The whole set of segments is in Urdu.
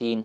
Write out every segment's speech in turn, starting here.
3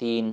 3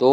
2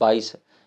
22,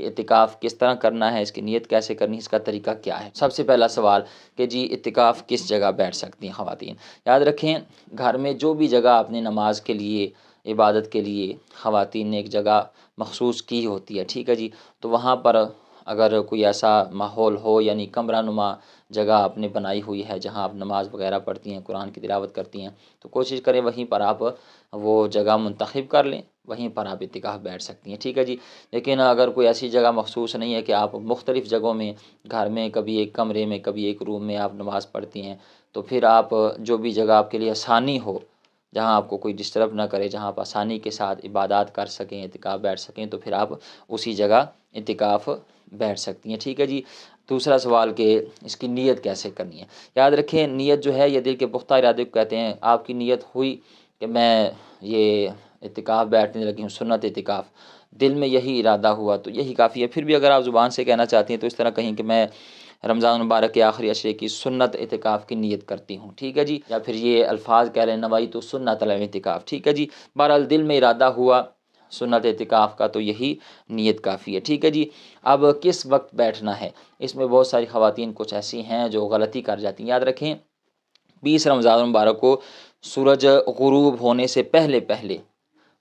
کہ اعتکاف کس طرح کرنا ہے، اس کی نیت کیسے کرنی ہے، اس کا طریقہ کیا ہے۔ سب سے پہلا سوال کہ جی اعتکاف کس جگہ بیٹھ سکتی ہیں خواتین؟ یاد رکھیں گھر میں جو بھی جگہ آپ نے نماز کے لیے، عبادت کے لیے خواتین نے ایک جگہ مخصوص کی ہوتی ہے، ٹھیک ہے جی، تو وہاں پر اگر کوئی ایسا ماحول ہو، یعنی کمرہ نما جگہ آپ نے بنائی ہوئی ہے جہاں آپ نماز وغیرہ پڑھتی ہیں، قرآن کی تلاوت کرتی ہیں، تو کوشش کریں وہیں پر آپ وہ جگہ منتخب کر لیں، وہیں پر آپ اعتکاف بیٹھ سکتی ہیں، ٹھیک ہے جی۔ لیکن اگر کوئی ایسی جگہ مخصوص نہیں ہے کہ آپ مختلف جگہوں میں گھر میں کبھی ایک کمرے میں کبھی ایک روم میں آپ نماز پڑھتی ہیں، تو پھر آپ جو بھی جگہ آپ کے لیے آسانی ہو، جہاں آپ کو کوئی ڈسٹرب نہ کرے، جہاں آپ آسانی کے ساتھ عبادات کر سکیں، اعتکاف بیٹھ سکیں، تو پھر آپ اسی جگہ اعتکاف بیٹھ سکتی ہیں، ٹھیک ہے جی۔ دوسرا سوال کہ اس کی نیت کیسے کرنی ہے؟ یاد رکھیں نیت جو ہے یہ دل کے پختہ ارادے کو کہتے ہیں۔ آپ کی نیت ہوئی کہ میں یہ اعتکاف بیٹھنے لگی ہوں، سنت اعتکاف، دل میں یہی ارادہ ہوا تو یہی کافی ہے۔ پھر بھی اگر آپ زبان سے کہنا چاہتی ہیں تو اس طرح کہیں کہ میں رمضان المبارک کے آخری عشرے کی سنت اعتکاف کی نیت کرتی ہوں، ٹھیک ہے جی، یا پھر یہ الفاظ کہہ لیں نویت سنت الاعتکاف، ٹھیک ہے جی۔ بہرحال دل میں ارادہ ہوا سنت اعتکاف کا تو یہی نیت کافی ہے، ٹھیک ہے جی۔ اب کس وقت بیٹھنا ہے؟ اس میں بہت ساری خواتین کچھ ایسی ہیں جو غلطی کر جاتی ہیں۔ یاد رکھیں 20 رمضان المبارک کو سورج غروب ہونے سے پہلے پہلے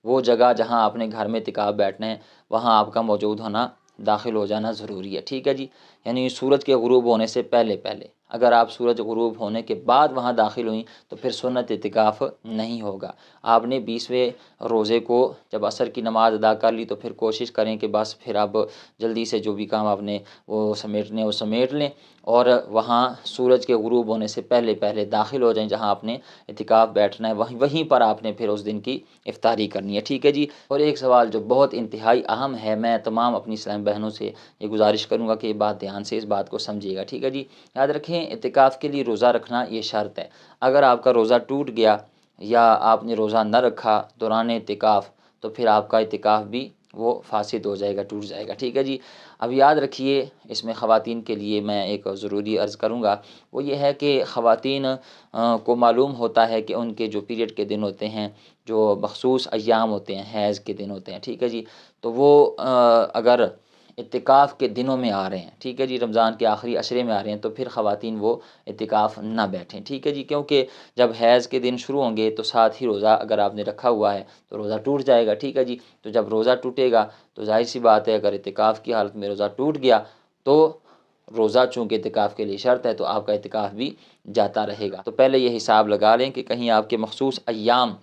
وہ جگہ جہاں آپ نے گھر میں اعتکاف بیٹھنا ہے وہاں آپ کا موجود ہونا، داخل ہو جانا ضروری ہے، ٹھیک ہے جی۔ یعنی سورج کے غروب ہونے سے پہلے پہلے، اگر آپ سورج غروب ہونے کے بعد وہاں داخل ہوئیں تو پھر سنت اعتکاف نہیں ہوگا۔ آپ نے 20ویں روزے کو جب عصر کی نماز ادا کر لی تو پھر کوشش کریں کہ بس پھر اب جلدی سے جو بھی کام آپ نے وہ سمیٹنے وہ سمیٹ لیں اور وہاں سورج کے غروب ہونے سے پہلے پہلے داخل ہو جائیں جہاں آپ نے اعتکاف بیٹھنا ہے، وہیں پر آپ نے پھر اس دن کی افطاری کرنی ہے، ٹھیک ہے جی۔ اور ایک سوال جو بہت انتہائی اہم ہے، میں تمام اپنی اسلامی بہنوں سے یہ گزارش کروں گا کہ یہ بات دھیان سے اس بات کو سمجھیے گا، ٹھیک ہے جی۔ یاد رکھیں اعتکاف کے لیے روزہ رکھنا یہ شرط ہے۔ اگر آپ کا روزہ ٹوٹ گیا یا آپ نے روزہ نہ رکھا دوران اعتکاف تو پھر آپ کا اعتکاف بھی وہ فاسد ہو جائے گا، ٹوٹ جائے گا، ٹھیک ہے جی۔ اب یاد رکھیے اس میں خواتین کے لیے میں ایک ضروری عرض کروں گا، وہ یہ ہے کہ خواتین کو معلوم ہوتا ہے کہ ان کے جو پیریڈ کے دن ہوتے ہیں، جو مخصوص ایام ہوتے ہیں، حیض کے دن ہوتے ہیں، ٹھیک ہے جی، تو وہ اگر اعتکاف کے دنوں میں آ رہے ہیں، ٹھیک ہے جی، رمضان کے آخری عشرے میں آ رہے ہیں تو پھر خواتین وہ اعتکاف نہ بیٹھیں، ٹھیک ہے جی، کیونکہ جب حیض کے دن شروع ہوں گے تو ساتھ ہی روزہ اگر آپ نے رکھا ہوا ہے تو روزہ ٹوٹ جائے گا، ٹھیک ہے جی۔ تو جب روزہ ٹوٹے گا تو ظاہر سی بات ہے اگر اعتکاف کی حالت میں روزہ ٹوٹ گیا تو روزہ چونکہ اعتکاف کے لیے شرط ہے تو آپ کا اعتکاف بھی جاتا رہے گا۔ تو پہلے یہ حساب لگا لیں کہ کہیں آپ کے مخصوص ایام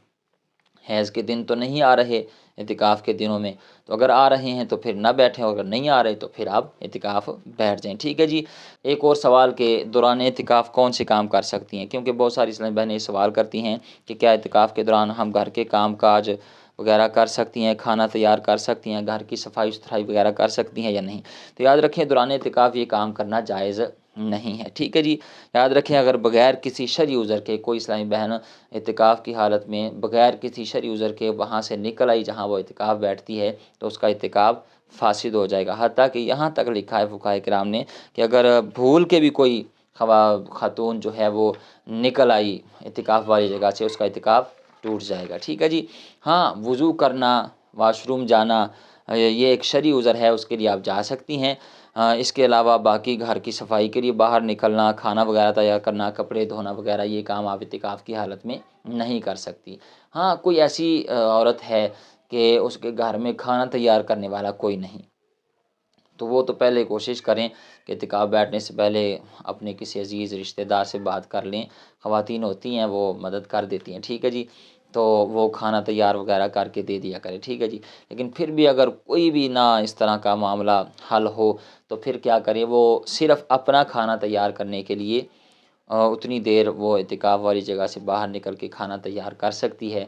حیض کے دن تو نہیں آ رہے اعتکاف کے دنوں میں، تو اگر آ رہے ہیں تو پھر نہ بیٹھیں، اور اگر نہیں آ رہے تو پھر آپ اعتکاف بیٹھ جائیں، ٹھیک ہے جی۔ ایک اور سوال کہ دوران اعتکاف کون سے کام کر سکتی ہیں، کیونکہ بہت ساری اسلامی بہنیں سوال کرتی ہیں کہ کیا اعتکاف کے دوران ہم گھر کے کام کاج وغیرہ کر سکتی ہیں، کھانا تیار کر سکتی ہیں، گھر کی صفائی ستھرائی وغیرہ کر سکتی ہیں یا نہیں؟ تو یاد رکھیں دوران اعتکاف یہ کام کرنا جائز نہیں ہے، ٹھیک ہے جی۔ یاد رکھیں اگر بغیر کسی شرعی عذر کے کوئی اسلامی بہن اعتکاف کی حالت میں بغیر کسی شرعی عذر کے وہاں سے نکل آئی جہاں وہ اعتکاف بیٹھتی ہے تو اس کا اعتکاف فاسد ہو جائے گا، حتیٰ کہ یہاں تک لکھا ہے فقہاء کرام نے کہ اگر بھول کے بھی کوئی خاتون جو ہے وہ نکل آئی اعتکاف والی جگہ سے اس کا اعتکاف ٹوٹ جائے گا، ٹھیک ہے جی۔ ہاں وضو کرنا، واش روم جانا یہ ایک شرعی عذر ہے، اس کے لیے آپ جا سکتی ہیں۔ اس کے علاوہ باقی گھر کی صفائی کے لیے باہر نکلنا، کھانا وغیرہ تیار کرنا، کپڑے دھونا وغیرہ یہ کام آپ اعتکاف کی حالت میں نہیں کر سکتی۔ ہاں کوئی ایسی عورت ہے کہ اس کے گھر میں کھانا تیار کرنے والا کوئی نہیں تو وہ تو پہلے کوشش کریں کہ اعتکاف بیٹھنے سے پہلے اپنے کسی عزیز رشتہ دار سے بات کر لیں، خواتین ہوتی ہیں وہ مدد کر دیتی ہیں، ٹھیک ہے جی، تو وہ کھانا تیار وغیرہ کر کے دے دیا کرے، ٹھیک ہے جی۔ لیکن پھر بھی اگر کوئی بھی نہ اس طرح کا معاملہ حل ہو تو پھر کیا کرے، وہ صرف اپنا کھانا تیار کرنے کے لیے اتنی دیر وہ اعتکاف والی جگہ سے باہر نکل کے کھانا تیار کر سکتی ہے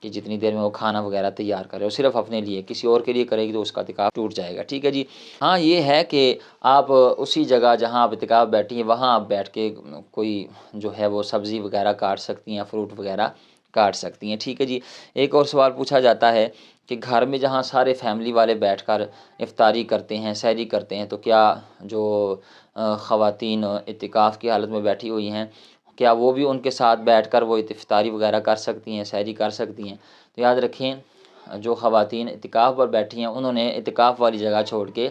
کہ جتنی دیر میں وہ کھانا وغیرہ تیار کرے، اور صرف اپنے لیے، کسی اور کے لیے کرے گی تو اس کا اعتکاف ٹوٹ جائے گا، ٹھیک ہے جی۔ ہاں یہ ہے کہ آپ اسی جگہ جہاں آپ اعتکاف بیٹھی ہیں وہاں آپ بیٹھ کے کوئی جو ہے وہ سبزی وغیرہ کاٹ سکتی ہیں، فروٹ وغیرہ کاٹ سکتی ہیں، ٹھیک ہے جی۔ ایک اور سوال پوچھا جاتا ہے کہ گھر میں جہاں سارے فیملی والے بیٹھ کر افطاری کرتے ہیں، سحری کرتے ہیں، تو کیا جو خواتین اعتکاف کی حالت میں بیٹھی ہوئی ہیں کیا وہ بھی ان کے ساتھ بیٹھ کر وہ افطاری وغیرہ کر سکتی ہیں، سحری کر سکتی ہیں؟ تو یاد رکھیں جو خواتین اعتکاف پر بیٹھی ہیں انہوں نے اعتکاف والی جگہ چھوڑ کے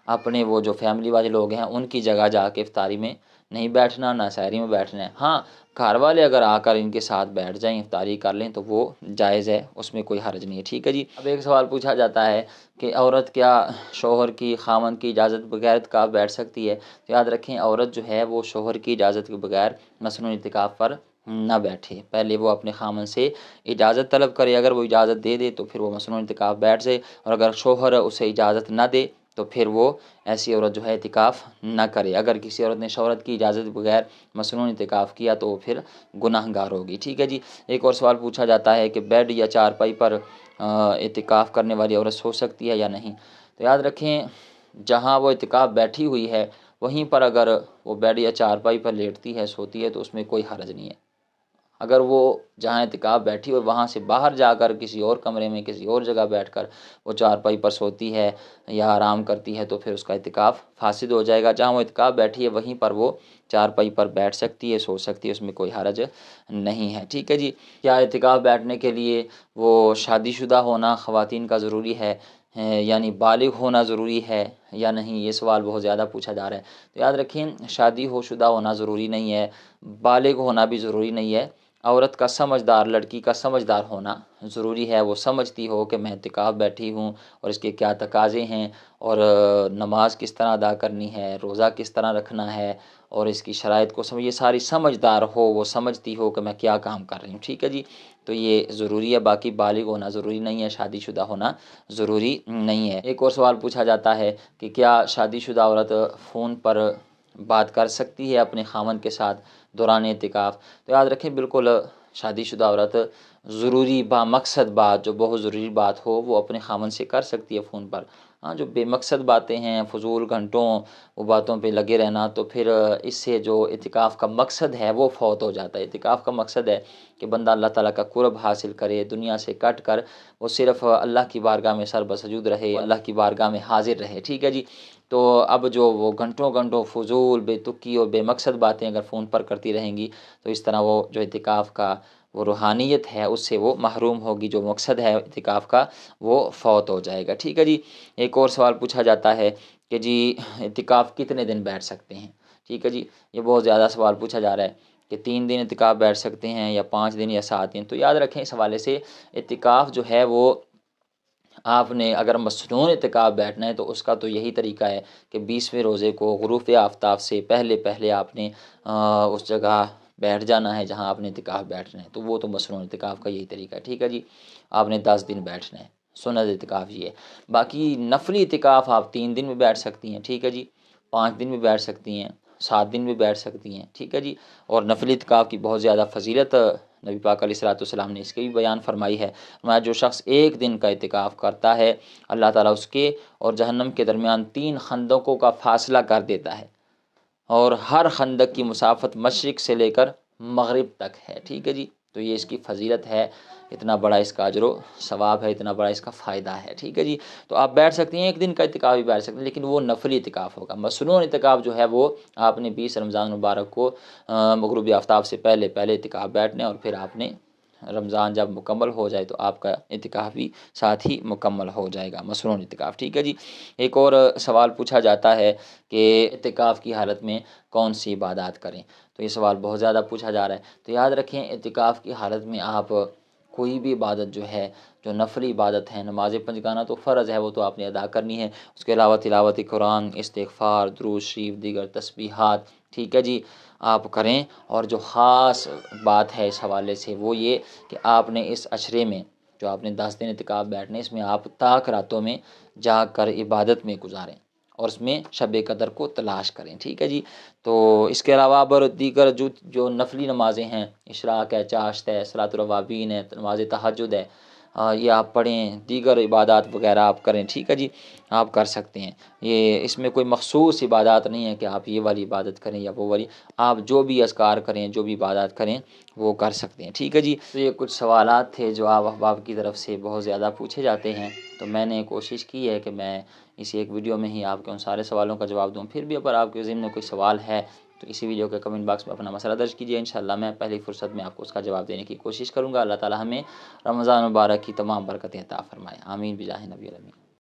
اپنے وہ جو فیملی والے لوگ ہیں ان کی جگہ جا کے افطاری میں نہیں بیٹھنا، نہ سحری میں بیٹھنا ہے۔ ہاں، گھر والے اگر آ کر ان کے ساتھ بیٹھ جائیں، افطاری کر لیں تو وہ جائز ہے، اس میں کوئی حرج نہیں ہے، ٹھیک ہے جی۔ اب ایک سوال پوچھا جاتا ہے کہ عورت کیا شوہر کی، خاوند کی اجازت بغیر اعتکاف بیٹھ سکتی ہے؟ تو یاد رکھیں عورت جو ہے وہ شوہر کی اجازت کے بغیر مثلاً اعتکاف پر نہ بیٹھے، پہلے وہ اپنے خاوند سے اجازت طلب کرے، اگر وہ اجازت دے دے تو پھر وہ مثلاً اعتکاف بیٹھ جائے، اور اگر شوہر اسے اجازت نہ دے تو پھر وہ ایسی عورت جو ہے اعتکاف نہ کرے۔ اگر کسی عورت نے شوہرت کی اجازت بغیر مصنوعی اعتکاف کیا تو وہ پھر گناہ گار ہوگی، ٹھیک ہے جی۔ ایک اور سوال پوچھا جاتا ہے کہ بیڈ یا چارپائی پر اعتکاف کرنے والی عورت سو سکتی ہے یا نہیں؟ تو یاد رکھیں جہاں وہ اعتکاف بیٹھی ہوئی ہے وہیں پر اگر وہ بیڈ یا چارپائی پر لیٹتی ہے، سوتی ہے تو اس میں کوئی حرج نہیں ہے۔ اگر وہ جہاں اعتکاف بیٹھی ہو وہاں سے باہر جا کر کسی اور کمرے میں کسی اور جگہ بیٹھ کر وہ چارپائی پر سوتی ہے یا آرام کرتی ہے تو پھر اس کا اعتکاف فاسد ہو جائے گا۔ جہاں وہ اعتکاف بیٹھی ہے وہیں پر وہ چارپائی پر بیٹھ سکتی ہے، سو سکتی ہے، اس میں کوئی حرج نہیں ہے، ٹھیک ہے جی۔ کیا اعتکاف بیٹھنے کے لیے وہ شادی شدہ ہونا خواتین کا ضروری ہے، یعنی بالغ ہونا ضروری ہے یا نہیں؟ یہ سوال بہت زیادہ پوچھا جا رہا ہے۔ تو یاد رکھیں شادی شدہ ہونا ضروری نہیں ہے، بالغ ہونا بھی ضروری نہیں ہے۔ عورت کا سمجھدار، لڑکی کا سمجھدار ہونا ضروری ہے، وہ سمجھتی ہو کہ میں اعتکاف بیٹھی ہوں اور اس کے کیا تقاضے ہیں، اور نماز کس طرح ادا کرنی ہے، روزہ کس طرح رکھنا ہے، اور اس کی شرائط کو یہ ساری سمجھدار ہو، وہ سمجھتی ہو کہ میں کیا کام کر رہی ہوں، ٹھیک ہے جی۔ تو یہ ضروری ہے، باقی بالغ ہونا ضروری نہیں ہے، شادی شدہ ہونا ضروری نہیں ہے۔ ایک اور سوال پوچھا جاتا ہے کہ کیا شادی شدہ عورت فون پر بات کر سکتی ہے اپنے خاوند کے ساتھ دوران اعتکاف؟ تو یاد رکھیں بالکل شادی شدہ عورت ضروری با مقصد بات، جو بہت ضروری بات ہو وہ اپنے خاوند سے کر سکتی ہے فون پر۔ ہاں، جو بے مقصد باتیں ہیں، فضول گھنٹوں وہ باتوں پہ لگے رہنا، تو پھر اس سے جو اعتکاف کا مقصد ہے وہ فوت ہو جاتا ہے۔ اعتکاف کا مقصد ہے کہ بندہ اللہ تعالیٰ کا قرب حاصل کرے، دنیا سے کٹ کر وہ صرف اللہ کی بارگاہ میں سر بسجود رہے، اللہ کی بارگاہ میں حاضر رہے، ٹھیک ہے جی۔ تو اب جو وہ گھنٹوں گھنٹوں فضول بے تکی اور بے مقصد باتیں اگر فون پر کرتی رہیں گی تو اس طرح وہ جو اعتکاف کا وہ روحانیت ہے اس سے وہ محروم ہوگی، جو مقصد ہے اعتکاف کا وہ فوت ہو جائے گا، ٹھیک ہے جی۔ ایک اور سوال پوچھا جاتا ہے کہ جی اعتکاف کتنے دن بیٹھ سکتے ہیں؟ ٹھیک ہے جی، یہ بہت زیادہ سوال پوچھا جا رہا ہے کہ 3 دن اعتکاف بیٹھ سکتے ہیں یا 5 دن یا 7 دن۔ تو یاد رکھیں اس حوالے سے اعتکاف جو ہے وہ آپ نے اگر مصنون اعتکاف بیٹھنا ہے تو اس کا تو یہی طریقہ ہے کہ 20ویں روزے کو غروب آفتاب سے پہلے آپ نے اس جگہ بیٹھ جانا ہے جہاں آپ نے اعتکاف بیٹھنا ہے، تو وہ تو مصنون اعتکاف کا یہی طریقہ ہے، ٹھیک ہے جی۔ آپ نے 10 دن بیٹھنا ہے، سنت اعتکاف یہ ہے۔ باقی نفلی اعتکاف آپ 3 دن میں بیٹھ سکتی ہیں، ٹھیک ہے جی، 5 دن میں بیٹھ سکتی ہیں، 7 دن میں بیٹھ سکتی ہیں، ٹھیک ہے جی۔ اور نفلی اعتکاف کی بہت زیادہ فضیلت نبی پاک علیہ الصلوۃ والسلام نے اس کی بھی بیان فرمائی ہے۔ جو شخص 1 دن کا اعتکاف کرتا ہے اللہ تعالیٰ اس کے اور جہنم کے درمیان 3 خندقوں کا فاصلہ کر دیتا ہے، اور ہر خندق کی مسافت مشرق سے لے کر مغرب تک ہے، ٹھیک ہے جی۔ تو یہ اس کی فضیلت ہے، اتنا بڑا اس کا اجر و ثواب ہے، اتنا بڑا اس کا فائدہ ہے، ٹھیک ہے جی۔ تو آپ بیٹھ سکتی ہیں، 1 دن کا اعتکاف بھی بیٹھ سکتے ہیں، لیکن وہ نفلی اعتکاف ہوگا۔ مصنون اعتکاف جو ہے وہ آپ نے 20 رمضان مبارک کو غروب آفتاب سے پہلے اعتکاف بیٹھنے، اور پھر آپ نے رمضان جب مکمل ہو جائے تو آپ کا اعتکاف بھی ساتھ ہی مکمل ہو جائے گا، مصنون اعتکاف، ٹھیک ہے جی۔ ایک اور سوال پوچھا جاتا ہے کہ اعتکاف کی حالت میں کون سی عبادات کریں؟ تو یہ سوال بہت زیادہ پوچھا جا رہا ہے۔ تو یاد رکھیں اعتکاف کی حالت میں آپ کوئی بھی عبادت جو ہے، جو نفلی عبادت ہے، نماز پنجگانہ تو فرض ہے وہ تو آپ نے ادا کرنی ہے، اس کے علاوہ تلاوت قرآن، استغفار، درود شریف، دیگر تسبیحات، ٹھیک ہے جی، آپ کریں۔ اور جو خاص بات ہے اس حوالے سے وہ یہ کہ آپ نے اس عشرے میں جو آپ نے 10 دن اعتکاف بیٹھنے، اس میں آپ تاک راتوں میں جاگ کر عبادت میں گزاریں اور اس میں شب قدر کو تلاش کریں، ٹھیک ہے جی۔ تو اس کے علاوہ اب دیگر جو نفلی نمازیں ہیں، اشراق ہے، چاشت ہے، صلاۃ الاوابین ہے، نماز تہجد ہے، یہ آپ پڑھیں، دیگر عبادات وغیرہ آپ کریں، ٹھیک ہے جی، آپ کر سکتے ہیں۔ یہ اس میں کوئی مخصوص عبادات نہیں ہے کہ آپ یہ والی عبادت کریں یا وہ والی، آپ جو بھی اذکار کریں، جو بھی عبادات کریں وہ کر سکتے ہیں، ٹھیک ہے جی۔ تو یہ کچھ سوالات تھے جو آپ احباب کی طرف سے بہت زیادہ پوچھے جاتے ہیں، تو میں نے کوشش کی ہے کہ میں اسی ایک ویڈیو میں ہی آپ کے ان سارے سوالوں کا جواب دوں۔ پھر بھی اگر آپ کے ذہن میں کوئی سوال ہے تو اسی ویڈیو کے کمنٹ باکس میں اپنا مسئلہ درج کیجیے، انشاءاللہ میں پہلی فرصت میں آپ کو اس کا جواب دینے کی کوشش کروں گا۔ اللہ تعالی ہمیں رمضان مبارک کی تمام برکتیں عطا فرمائے، آمین بجاہ نبی الامین۔